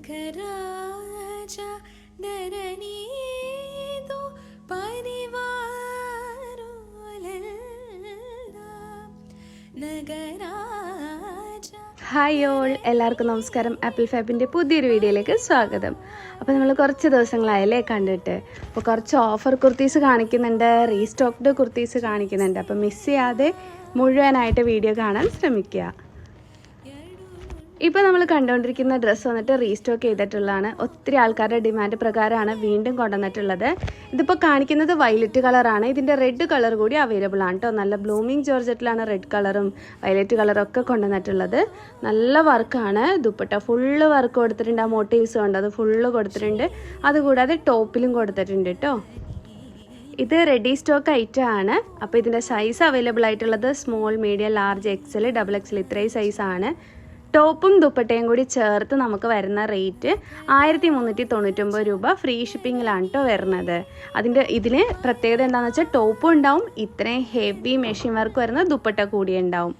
Nagraja दरनीदो परिवारोलेल्लाम Nagraja. Hi all, എല്ലാവർക്കും നമസ്കാരം. Apple ഫാബിൻ്റെ പുതിയൊരു വീഡിയോയിലേക്ക് സ്വാഗതം. അപ്പോൾ നമ്മൾ കുറച്ച് ദിവസങ്ങളായല്ലേ കണ്ടിട്ട്. അപ്പോൾ കുറച്ച് ഓഫർ കുർത്തീസ് കാണിക്കുന്നുണ്ട്, റീസ്റ്റോക്ക്ഡ് കുർത്തീസ് കാണിക്കുന്നുണ്ട്. അപ്പോൾ മിസ് ചെയ്യാതെ മുഴുവനായിട്ട് വീഡിയോ കാണാൻ ശ്രമിക്കുക. ഇപ്പോൾ നമ്മൾ കണ്ടുകൊണ്ടിരിക്കുന്ന ഡ്രസ്സ് വന്നിട്ട് റീസ്റ്റോക്ക് ചെയ്തിട്ടുള്ളതാണ്. ഒത്തിരി ആൾക്കാരുടെ ഡിമാൻഡ് പ്രകാരമാണ് വീണ്ടും കൊണ്ടുവന്നിട്ടുള്ളത്. ഇതിപ്പോൾ കാണിക്കുന്നത് വയലറ്റ് കളറാണ്. ഇതിൻ്റെ റെഡ് കളർ കൂടി അവൈലബിൾ ആണ് കേട്ടോ. നല്ല ബ്ലൂമിങ് ജോർജറ്റിലാണ് റെഡ് കളറും വയലറ്റ് കളറും ഒക്കെ കൊണ്ടുവന്നിട്ടുള്ളത്. നല്ല വർക്കാണ്. ദുപ്പട്ട ഫുള്ള് വർക്ക് കൊടുത്തിട്ടുണ്ട്. ആ മോട്ടീവ്സ് ഉണ്ട്, അത് ഫുള്ള് കൊടുത്തിട്ടുണ്ട്. അതുകൂടാതെ ടോപ്പിലും കൊടുത്തിട്ടുണ്ട് കേട്ടോ. ഇത് റെഡി സ്റ്റോക്ക് ഐറ്റം ആണ്. അപ്പോൾ ഇതിൻ്റെ സൈസ് അവൈലബിൾ ആയിട്ടുള്ളത് small, medium, large, XL, double XL ഇത്രയും സൈസാണ്. ടോപ്പും ദുപ്പട്ടയും കൂടി ചേർത്ത് നമുക്ക് വരുന്ന റേറ്റ് 1399 രൂപ. ഫ്രീ ഷിപ്പിങ്ങിലാണ് കേട്ടോ വരുന്നത്. ഇതിന് പ്രത്യേകത എന്താണെന്ന് വെച്ചാൽ ടോപ്പും ഉണ്ടാവും, ഇത്രയും ഹെവി മെഷീൻ വർക്ക് വരുന്ന ദുപ്പട്ട കൂടി ഉണ്ടാവും.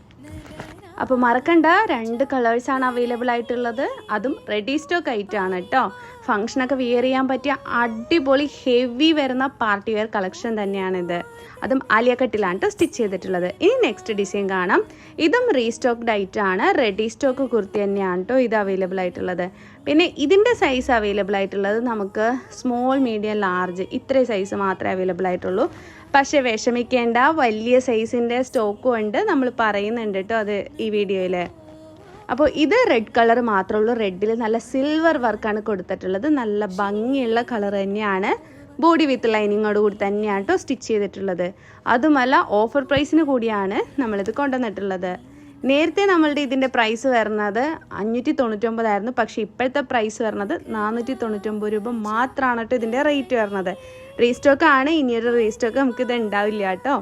അപ്പോൾ മറക്കണ്ട, 2 കളേഴ്സാണ് അവൈലബിൾ ആയിട്ടുള്ളത്. അതും റെഡി സ്റ്റോക്ക് ഐറ്റം ആണ് കേട്ടോ. ഫംഗ്ഷനൊക്കെ വിയർ ചെയ്യാൻ പറ്റിയ അടിപൊളി ഹെവി വരുന്ന പാർട്ടി വെയർ കളക്ഷൻ തന്നെയാണിത്. അതും ആലിയ കട്ടിലാണ് കേട്ടോ സ്റ്റിച്ച് ചെയ്തിട്ടുള്ളത്. ഇനി നെക്സ്റ്റ് ഡിസൈൻ കാണാം. ഇതും റീസ്റ്റോക്ക്ഡ് ഐറ്റം ആണ്. റെഡി സ്റ്റോക്ക് കുർത്തി തന്നെയാണ് കേട്ടോ ഇത് അവൈലബിൾ ആയിട്ടുള്ളത്. പിന്നെ ഇതിൻ്റെ സൈസ് അവൈലബിൾ ആയിട്ടുള്ളത് നമുക്ക് സ്മോൾ, മീഡിയം, ലാർജ് ഇത്രയും സൈസ് മാത്രമേ അവൈലബിൾ ആയിട്ടുള്ളൂ. പക്ഷേ വിഷമിക്കേണ്ട, വലിയ സൈസിൻ്റെ സ്റ്റോക്കും ഉണ്ട്, നമ്മൾ പറയുന്നുണ്ട് കേട്ടോ അത് ഈ വീഡിയോയിൽ. അപ്പോൾ ഇത് റെഡ് കളർ മാത്രമേ ഉള്ളൂ. റെഡിൽ നല്ല സിൽവർ വർക്കാണ് കൊടുത്തിട്ടുള്ളത്. നല്ല ഭംഗിയുള്ള കളർ തന്നെയാണ്. ബോഡി വിത്ത് ലൈനിങ്ങോട് കൂടി തന്നെയാണ് കേട്ടോ സ്റ്റിച്ച് ചെയ്തിട്ടുള്ളത്. അതുമല്ല ഓഫർ പ്രൈസിന് കൂടിയാണ് നമ്മളിത് കൊണ്ടുവന്നിട്ടുള്ളത്. നേരത്തെ നമ്മളുടെ ഇതിൻ്റെ പ്രൈസ് വരുന്നത് 599 ആയിരുന്നു. പക്ഷേ ഇപ്പോഴത്തെ പ്രൈസ് വരുന്നത് 499 രൂപ മാത്രമാണ് കേട്ടോ ഇതിൻ്റെ റേറ്റ് വരുന്നത്. റീസ്റ്റോക്ക് ആണ്. ഇനിയൊരു റീസ്റ്റോക്ക് നമുക്കിത് ഉണ്ടാവില്ല കേട്ടോ.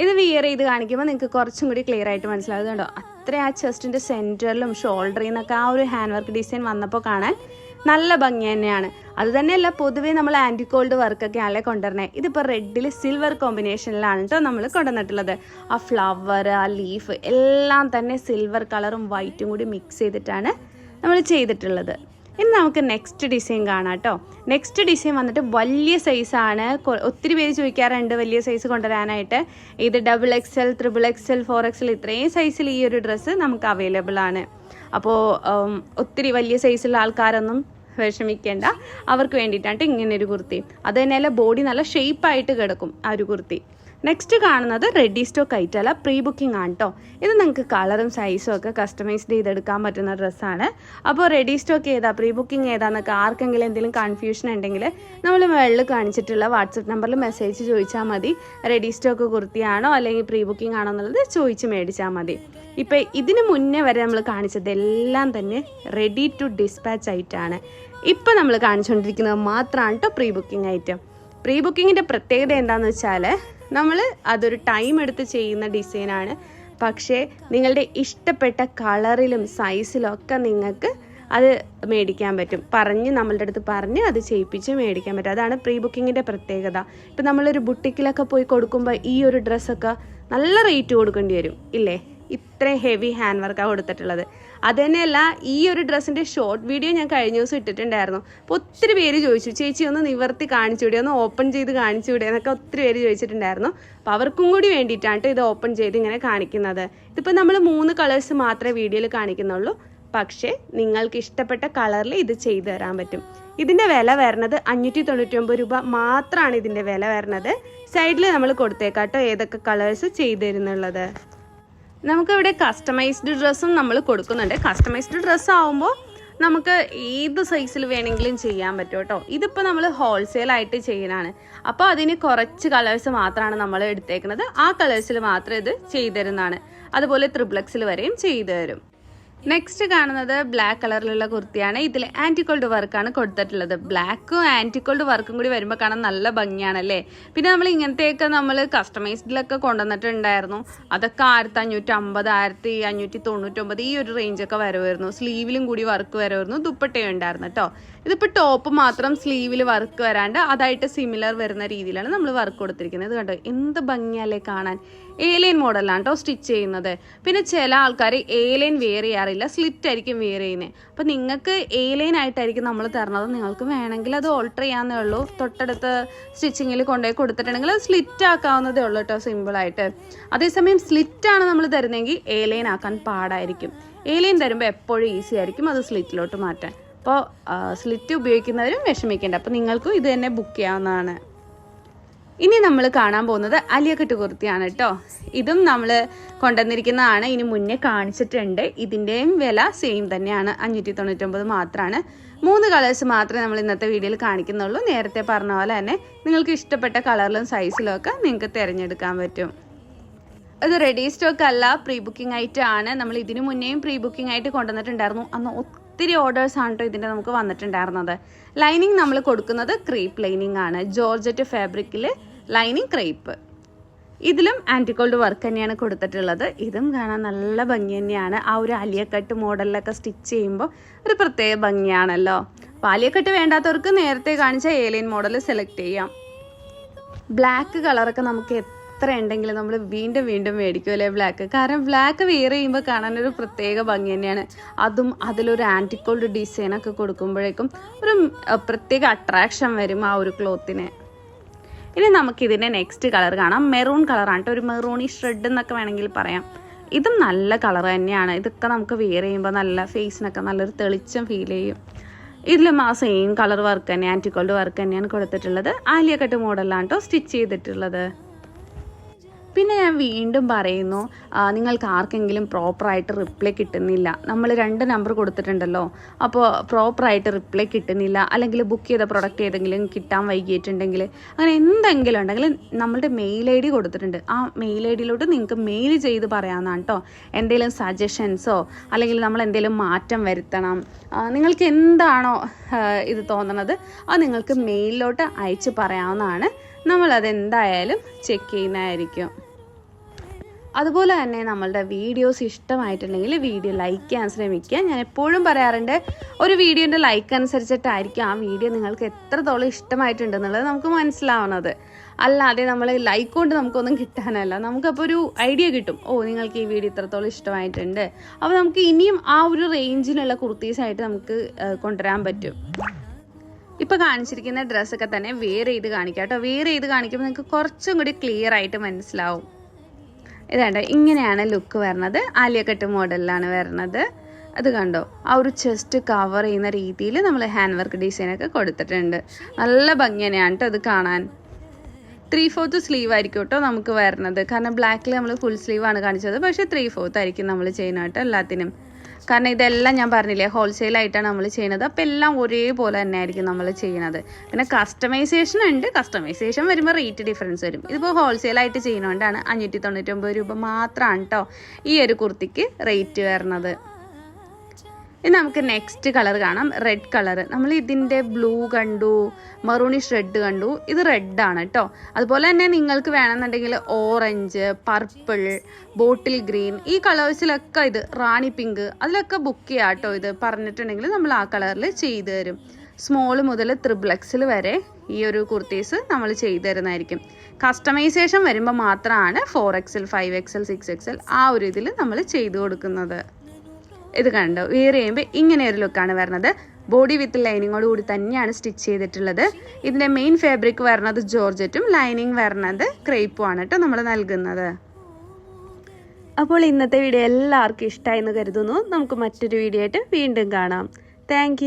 ഇത് വിയർ ചെയ്ത് കാണിക്കുമ്പോൾ നിങ്ങൾക്ക് കുറച്ചും കൂടി ക്ലിയർ ആയിട്ട് മനസ്സിലാകുന്നുണ്ടോ? അത്ര ആ ചെസ്റ്റിൻ്റെ സെൻറ്ററിലും ഷോൾഡറിൽ നിന്നൊക്കെ ആ ഒരു ഹാൻഡ് വർക്ക് ഡിസൈൻ വന്നപ്പോൾ കാണാൻ നല്ല ഭംഗി തന്നെയാണ്. അത് തന്നെയല്ല, പൊതുവേ നമ്മൾ ആൻറ്റിക്കോൾഡ് വർക്കൊക്കെ ആണല്ലേ കൊണ്ടുവരണേ. ഇതിപ്പോൾ റെഡിൽ സിൽവർ കോമ്പിനേഷനിലാണ് കേട്ടോ നമ്മൾ കൊണ്ടുവന്നിട്ടുള്ളത്. ആ ഫ്ലവർ, ആ ലീഫ് എല്ലാം തന്നെ സിൽവർ കളറും വൈറ്റും കൂടി മിക്സ് ചെയ്തിട്ടാണ് നമ്മൾ ചെയ്തിട്ടുള്ളത്. ഇനി നമുക്ക് നെക്സ്റ്റ് ഡിസൈൻ കാണാം കേട്ടോ. നെക്സ്റ്റ് ഡിസൈൻ വന്നിട്ട് വലിയ സൈസാണ്. ഒത്തിരി പേര് ചോദിക്കാറുണ്ട് വലിയ സൈസ് കൊണ്ടുവരാനായിട്ട്. ഇത് double XL, triple XL, 4XL ഇത്രയും സൈസിൽ ഈ ഒരു ഡ്രസ്സ് നമുക്ക് അവൈലബിൾ ആണ്. അപ്പോൾ ഒത്തിരി വലിയ സൈസുള്ള ആൾക്കാരൊന്നും വിഷമിക്കേണ്ട, അവർക്ക് വേണ്ടിയിട്ടാണ് ഇങ്ങനൊരു കുർത്തി. അത് തന്നെയല്ല, ബോഡി നല്ല ഷേപ്പായിട്ട് കിടക്കും ആ ഒരു കുർത്തി. നെക്സ്റ്റ് കാണുന്നത് റെഡി സ്റ്റോക്ക് ഐറ്റം അല്ല, പ്രീ ബുക്കിംഗ് ആണ് കേട്ടോ. ഇത് നിങ്ങൾക്ക് കളറും സൈസും ഒക്കെ കസ്റ്റമൈസ്ഡ് ചെയ്തെടുക്കാൻ പറ്റുന്ന ഡ്രസ്സാണ്. അപ്പോൾ റെഡി സ്റ്റോക്ക് ഏതാ, പ്രീ ബുക്കിംഗ് ഏതാന്നൊക്കെ ആർക്കെങ്കിലും എന്തെങ്കിലും കൺഫ്യൂഷൻ ഉണ്ടെങ്കിൽ നമ്മൾ മുകളിൽ കാണിച്ചിട്ടുള്ള വാട്സപ്പ് നമ്പറിൽ മെസ്സേജ് ചോദിച്ചാൽ മതി. റെഡി സ്റ്റോക്ക് കുർത്തിയാണോ അല്ലെങ്കിൽ പ്രീ ബുക്കിംഗ് ആണോ എന്നുള്ളത് ചോദിച്ച് മേടിച്ചാൽ മതി. ഇപ്പോൾ ഇതിന് മുന്നേ വരെ നമ്മൾ കാണിച്ചത് എല്ലാം തന്നെ റെഡി ടു ഡിസ്പാച്ച് ഐറ്റമാണ്. ഇപ്പോൾ നമ്മൾ കാണിച്ചുകൊണ്ടിരിക്കുന്നത് മാത്രമാണ് കേട്ടോ പ്രീ ബുക്കിംഗ് ഐറ്റം. പ്രീ ബുക്കിങ്ങിൻ്റെ പ്രത്യേകത എന്താണെന്ന് വെച്ചാൽ നമ്മൾ അതൊരു ടൈം എടുത്ത് ചെയ്യുന്ന ഡിസൈനാണ്. പക്ഷേ നിങ്ങളുടെ ഇഷ്ടപ്പെട്ട കളറിലും സൈസിലും ഒക്കെ നിങ്ങൾക്ക് അത് മേടിക്കാൻ പറ്റും. നമ്മളുടെ അടുത്ത് പറഞ്ഞ് അത് ചെയ്യിപ്പിച്ച് മേടിക്കാൻ പറ്റും. അതാണ് പ്രീ ബുക്കിങ്ങിൻ്റെ പ്രത്യേകത. ഇപ്പം നമ്മളൊരു ബുട്ടിക്കിലൊക്കെ പോയി കൊടുക്കുമ്പോൾ ഈ ഒരു ഡ്രസ്സൊക്കെ നല്ല റേറ്റ് കൊടുക്കേണ്ടി വരും ഇല്ലേ? ഇത്രയും ഹെവി ഹാൻഡ് വർക്കാണ് കൊടുത്തിട്ടുള്ളത്. അത് തന്നെയല്ല, ഈ ഒരു ഡ്രസ്സിൻ്റെ ഷോർട്ട് വീഡിയോ ഞാൻ കഴിഞ്ഞ ദിവസം ഇട്ടിട്ടുണ്ടായിരുന്നു. അപ്പോൾ ഒത്തിരി പേര് ചോദിച്ചു, ചേച്ചി ഒന്ന് നിവർത്തി കാണിച്ചുകൂടെ, ഒന്ന് ഓപ്പൺ ചെയ്ത് കാണിച്ചുകൂടെ എന്നൊക്കെ ഒത്തിരി പേര് ചോദിച്ചിട്ടുണ്ടായിരുന്നു. അപ്പോൾ അവർക്കും കൂടി വേണ്ടിയിട്ടാണ് ഇത് ഓപ്പൺ ചെയ്ത് ഇങ്ങനെ കാണിക്കുന്നത്. ഇതിപ്പോൾ നമ്മൾ 3 കളേഴ്സ് മാത്രമേ വീഡിയോയിൽ കാണിക്കുന്നുള്ളൂ. പക്ഷേ നിങ്ങൾക്ക് ഇഷ്ടപ്പെട്ട കളറിൽ ഇത് ചെയ്തു തരാൻ പറ്റും. ഇതിൻ്റെ വില വരുന്നത് 599 രൂപ മാത്രമാണ് ഇതിൻ്റെ വില വരുന്നത്. സൈഡിൽ നമ്മൾ കൊടുത്തേക്കാട്ടോ ഏതൊക്കെ കളേഴ്സ് ചെയ്തു തരുന്നുള്ളത്. നമുക്കിവിടെ കസ്റ്റമൈസ്ഡ് ഡ്രസ്സും നമ്മൾ കൊടുക്കുന്നുണ്ട്. കസ്റ്റമൈസ്ഡ് ഡ്രസ്സ് ആവുമ്പോൾ നമുക്ക് ഏത് സൈസിൽ വേണമെങ്കിലും ചെയ്യാൻ പറ്റും കേട്ടോ. ഇതിപ്പോൾ നമ്മൾ ഹോൾസെയിലായിട്ട് ചെയ്യാനാണ്. അപ്പോൾ അതിന് കുറച്ച് കളേഴ്സ് മാത്രമാണ് നമ്മൾ എടുത്തേക്കുന്നത്. ആ കളേഴ്സിൽ മാത്രം ഇത് ചെയ്തു തരുന്നതാണ്. അതുപോലെ ട്രിപ്പിൾ എക്സിൽ വരെയും ചെയ്തു തരും. നെക്സ്റ്റ് കാണുന്നത് ബ്ലാക്ക് കളറിലുള്ള കുർത്തിയാണ്. ഇതിൽ ആൻറ്റിക്കോൾഡ് വർക്കാണ് കൊടുത്തിട്ടുള്ളത്. ബ്ലാക്കും ആൻറ്റിക്കോൾഡ് വർക്കും കൂടി വരുമ്പോൾ കാണാൻ നല്ല ഭംഗിയാണല്ലേ. പിന്നെ നമ്മൾ ഇങ്ങനത്തെയൊക്കെ നമ്മൾ കസ്റ്റമൈസ്ഡിലൊക്കെ കൊണ്ടുവന്നിട്ടുണ്ടായിരുന്നു. അതൊക്കെ 1550, 1599 ഈ ഒരു റേഞ്ചൊക്കെ വരുമായിരുന്നു. സ്ലീവിലും കൂടി വർക്ക് വരുമായിരുന്നു. ദുപ്പട്ടയും ഉണ്ടായിരുന്നു കേട്ടോ. ഇതിപ്പോൾ ടോപ്പ് മാത്രം സ്ലീവിൽ വർക്ക് വരാണ്ട് അതായിട്ട് സിമിലർ വരുന്ന രീതിയിലാണ് നമ്മൾ വർക്ക് കൊടുത്തിരിക്കുന്നത്. കണ്ടോ എന്ത് ഭംഗിയല്ലേ കാണാൻ. ഏലൈൻ മോഡലാണ് കേട്ടോ സ്റ്റിച്ച് ചെയ്യുന്നത്. പിന്നെ ചില ആൾക്കാർ ഏലൈൻ വെയർ ചെയ്യാറുണ്ട്. തരാറില്ല, സ്ലിറ്റ് ആയിരിക്കും വെയർ ചെയ്യുന്നത്. അപ്പോൾ നിങ്ങൾക്ക് എ ലൈൻ ആയിട്ടായിരിക്കും നമ്മൾ തരണത്. നിങ്ങൾക്ക് വേണമെങ്കിൽ അത് ഓൾട്ടർ ചെയ്യാവുന്നേ ഉള്ളൂ. തൊട്ടടുത്ത് സ്റ്റിച്ചിങ്ങിൽ കൊണ്ടുപോയി കൊടുത്തിട്ടുണ്ടെങ്കിൽ അത് സ്ലിറ്റ് ആക്കാവുന്നതേ ഉള്ളൂ കേട്ടോ, സിമ്പിളായിട്ട്. അതേസമയം സ്ലിറ്റാണ് നമ്മൾ തരുന്നതെങ്കിൽ എ ലൈൻ ആക്കാൻ പാടായിരിക്കും. എ ലൈൻ തരുമ്പോൾ എപ്പോഴും ഈസി ആയിരിക്കും അത് സ്ലിറ്റിലോട്ട് മാറ്റാൻ. അപ്പോൾ സ്ലിറ്റ് ഉപയോഗിക്കുന്നവരും വിഷമിക്കേണ്ട. അപ്പോൾ നിങ്ങൾക്കും ഇത് തന്നെ ബുക്ക് ചെയ്യാവുന്നതാണ്. ഇനി നമ്മൾ കാണാൻ പോകുന്നത് അലിയ കട്ട് കുർത്തിയാണ് കേട്ടോ. ഇതും നമ്മൾ കൊണ്ടുവന്നിരിക്കുന്നതാണ്, ഇനി മുന്നേ കാണിച്ചിട്ടുണ്ട്. ഇതിൻ്റെയും വില സെയിം തന്നെയാണ്, 599 മാത്രമാണ്. 3 കളേഴ്സ് മാത്രമേ നമ്മൾ ഇന്നത്തെ വീഡിയോയിൽ കാണിക്കുന്നുള്ളൂ. നേരത്തെ പറഞ്ഞ പോലെ തന്നെ നിങ്ങൾക്ക് ഇഷ്ടപ്പെട്ട കളറിലും സൈസിലും ഒക്കെ നിങ്ങൾക്ക് തിരഞ്ഞെടുക്കാൻ പറ്റും. ഇത് റെഡി സ്റ്റോക്ക് അല്ല, പ്രീ ബുക്കിംഗ് ആയിട്ട് ആണ്. നമ്മൾ ഇതിനു മുന്നേയും പ്രീ ബുക്കിംഗ് ആയിട്ട് കൊണ്ടുവന്നിട്ടുണ്ടായിരുന്നു. അന്ന് ഒത്തിരി ഓർഡേഴ്സ് ആണ് കേട്ടോ ഇതിൻ്റെ നമുക്ക് വന്നിട്ടുണ്ടായിരുന്നത്. ലൈനിങ് നമ്മൾ കൊടുക്കുന്നത് ക്രേപ്പ് ലൈനിങ് ആണ്, ജോർജറ്റ് ഫാബ്രിക്കിൽ ലൈനിങ് ക്രേപ്പ്. ഇതിലും ആൻറ്റിക്കോൾഡ് വർക്ക് തന്നെയാണ് കൊടുത്തിട്ടുള്ളത്. ഇതും കാണാൻ നല്ല ഭംഗി തന്നെയാണ്. ആ ഒരു അലിയക്കട്ട് മോഡലിലൊക്കെ സ്റ്റിച്ച് ചെയ്യുമ്പോൾ ഒരു പ്രത്യേക ഭംഗിയാണല്ലോ. അപ്പോൾ അലിയക്കട്ട് വേണ്ടാത്തവർക്ക് നേരത്തെ കാണിച്ച ഏലിയൻ മോഡൽ സെലക്ട് ചെയ്യാം. ബ്ലാക്ക് കളറൊക്കെ നമുക്ക് എത്ര ഉണ്ടെങ്കിലും നമ്മൾ വീണ്ടും വീണ്ടും മേടിക്കും അല്ലേ ബ്ലാക്ക്. കാരണം ബ്ലാക്ക് വെയർ ചെയ്യുമ്പോൾ കാണാനൊരു പ്രത്യേക ഭംഗി തന്നെയാണ്. അതും അതിലൊരു ആൻറ്റിക്കോൾഡ് ഡിസൈനൊക്കെ കൊടുക്കുമ്പോഴേക്കും ഒരു പ്രത്യേക അട്രാക്ഷൻ വരും ആ ഒരു ക്ലോത്തിന്. ഇനി നമുക്കിതിൻ്റെ നെക്സ്റ്റ് കളർ കാണാം. മെറൂൺ കളറാണ് കേട്ടോ, ഒരു മെറൂണിഷ് റെഡ് എന്നൊക്കെ വേണമെങ്കിൽ പറയാം. ഇതും നല്ല കളർ തന്നെയാണ്. ഇതൊക്കെ നമുക്ക് വെയർ ചെയ്യുമ്പോൾ നല്ല ഫേസിനൊക്കെ നല്ലൊരു തെളിച്ചം ഫീൽ ചെയ്യും. ഇതിലും ആ സെയിം കളർ വർക്ക് തന്നെ, ആൻറ്റിക്കോൾഡ് വർക്ക് തന്നെയാണ് കൊടുത്തിട്ടുള്ളത്. ആലിയ കട്ട് മോഡലാണ് കേട്ടോ സ്റ്റിച്ച് ചെയ്തിട്ടുള്ളത്. പിന്നെ ഞാൻ വീണ്ടും പറയുന്നു, നിങ്ങൾക്ക് ആർക്കെങ്കിലും പ്രോപ്പറായിട്ട് റിപ്ലൈ കിട്ടുന്നില്ല, നമ്മൾ 2 നമ്പർ കൊടുത്തിട്ടുണ്ടല്ലോ, അപ്പോൾ പ്രോപ്പറായിട്ട് റിപ്ലൈ കിട്ടുന്നില്ല, അല്ലെങ്കിൽ ബുക്ക് ചെയ്ത പ്രൊഡക്റ്റ് ഏതെങ്കിലും കിട്ടാൻ വൈകിയിട്ടുണ്ടെങ്കിൽ, അങ്ങനെ എന്തെങ്കിലും ഉണ്ടെങ്കിൽ നമ്മളുടെ മെയിൽ ഐ ഡി കൊടുത്തിട്ടുണ്ട്. ആ മെയിൽ ഐ ഡിയിലോട്ട് നിങ്ങൾക്ക് മെയിൽ ചെയ്ത് പറയാവുന്നതാണ് കേട്ടോ. എന്തെങ്കിലും സജഷൻസോ അല്ലെങ്കിൽ നമ്മൾ എന്തെങ്കിലും മാറ്റം വരുത്തണം, നിങ്ങൾക്ക് എന്താണോ ഇത് തോന്നുന്നത് അത് നിങ്ങൾക്ക് മെയിലിലോട്ട് അയച്ച് പറയാവുന്നതാണ്. നമ്മളതെന്തായാലും ചെക്ക് ചെയ്യുന്നതായിരിക്കും. അതുപോലെ തന്നെ നമ്മളുടെ വീഡിയോസ് ഇഷ്ടമായിട്ടുണ്ടെങ്കിൽ വീഡിയോ ലൈക്ക് ചെയ്യാൻ ശ്രമിക്കുക. ഞാൻ എപ്പോഴും പറയാറുണ്ട്, ഒരു വീഡിയോൻ്റെ ലൈക്ക് അനുസരിച്ചിട്ടായിരിക്കും ആ വീഡിയോ നിങ്ങൾക്ക് എത്രത്തോളം ഇഷ്ടമായിട്ടുണ്ടെന്നുള്ളത് നമുക്ക് മനസ്സിലാവുന്നത്. അല്ലാതെ നമ്മൾ ലൈക്ക് കൊണ്ട് നമുക്കൊന്നും കിട്ടാനല്ല, നമുക്കപ്പോൾ ഒരു ഐഡിയ കിട്ടും, ഓ നിങ്ങൾക്ക് ഈ വീഡിയോ ഇത്രത്തോളം ഇഷ്ടമായിട്ടുണ്ട്, അപ്പോൾ നമുക്ക് ഇനിയും ആ ഒരു റേഞ്ചിലുള്ള കുർത്തീസായിട്ട് നമുക്ക് കൊണ്ടുവരാൻ പറ്റും. ഇപ്പോൾ കാണിച്ചിരിക്കുന്ന ഡ്രസ്സൊക്കെ തന്നെ വെയർ ചെയ്ത് കാണിക്കാം കേട്ടോ. വെയർ ചെയ്ത് കാണിക്കുമ്പോൾ നിങ്ങൾക്ക് കുറച്ചും കൂടി ക്ലിയർ ആയിട്ട് മനസ്സിലാവും. ഇതാണ്ട് ഇങ്ങനെയാണ് ലുക്ക് വരുന്നത്. ആലിയ കട്ട് മോഡലിലാണ് വരുന്നത്. അത് കണ്ടോ, ആ ഒരു ചെസ്റ്റ് കവർ ചെയ്യുന്ന രീതിയിൽ നമ്മൾ ഹാൻഡ് വർക്ക് ഡിസൈനൊക്കെ കൊടുത്തിട്ടുണ്ട്. നല്ല ഭംഗി തന്നെയാണ് കേട്ടോ ഇത് കാണാൻ. 3/4 സ്ലീവ് ആയിരിക്കും കേട്ടോ നമുക്ക് വരുന്നത്. കാരണം ബ്ലാക്കിൽ നമ്മൾ ഫുൾ സ്ലീവാണ് കാണിച്ചത്, പക്ഷേ 3/4 ആയിരിക്കും നമ്മൾ ചെയ്യുന്നത് കേട്ടോ എല്ലാത്തിനും. കാരണം ഇതെല്ലാം ഞാൻ പറഞ്ഞില്ലേ ഹോൾസെയിലായിട്ടാണ് നമ്മൾ ചെയ്യുന്നത്. അപ്പോൾ എല്ലാം ഒരേപോലെ തന്നെ ആയിരിക്കും നമ്മൾ ചെയ്യുന്നത്. പിന്നെ കസ്റ്റമൈസേഷൻ ഉണ്ട്, കസ്റ്റമൈസേഷൻ വരുമ്പോൾ റേറ്റ് ഡിഫറൻസ് വരും. ഇതിപ്പോൾ ഹോൾസെയിലായിട്ട് ചെയ്യുന്നതുകൊണ്ടാണ് 599 രൂപ മാത്രമാണ് കേട്ടോ ഈ ഒരു കുർത്തിക്ക് റേറ്റ് വരുന്നത്. ഇനി നമുക്ക് നെക്സ്റ്റ് കളർ കാണാം, റെഡ് കളർ. നമ്മൾ ഇതിൻ്റെ ബ്ലൂ കണ്ടു, മറൂണിഷ് റെഡ് കണ്ടു, ഇത് റെഡാണ് കേട്ടോ. അതുപോലെ തന്നെ നിങ്ങൾക്ക് വേണമെന്നുണ്ടെങ്കിൽ ഓറഞ്ച്, പർപ്പിൾ, ബോട്ടിൽ ഗ്രീൻ, ഈ കളേഴ്സിലൊക്കെ ഇത് റാണി പിങ്ക്, അതിലൊക്കെ ബുക്ക് ചെയ്യാം കേട്ടോ. ഇത് പറഞ്ഞിട്ടുണ്ടെങ്കിൽ നമ്മൾ ആ കളറിൽ ചെയ്തു തരും. സ്മോൾ മുതൽ XXL വരെ ഈ ഒരു കുർത്തീസ് നമ്മൾ ചെയ്തു തരുന്നതായിരിക്കും. കസ്റ്റമൈസേഷൻ വരുമ്പോൾ മാത്രമാണ് 4XL, 5XL, 6XL ആ ഒരു ഇതിൽ നമ്മൾ ചെയ്തു കൊടുക്കുന്നത്. ഇത് കണ്ടോ, വെയർ ചെയ്യുമ്പോൾ ഇങ്ങനെ ഒരു ലുക്കാണ് വരുന്നത്. ബോഡി വിത്ത് ലൈനിങ്ങോട് കൂടി തന്നെയാണ് സ്റ്റിച്ച് ചെയ്തിട്ടുള്ളത്. ഇതിൻ്റെ മെയിൻ ഫാബ്രിക് വരുന്നത് ജോർജറ്റും ലൈനിങ് വരുന്നത് ക്രേപ്പും ആണ് കേട്ടോ നമ്മൾ നൽകുന്നത്. അപ്പോൾ ഇന്നത്തെ വീഡിയോ എല്ലാവർക്കും ഇഷ്ടമായി എന്ന് കരുതുന്നു. നമുക്ക് മറ്റൊരു വീഡിയോ ആയിട്ട് വീണ്ടും കാണാം. താങ്ക്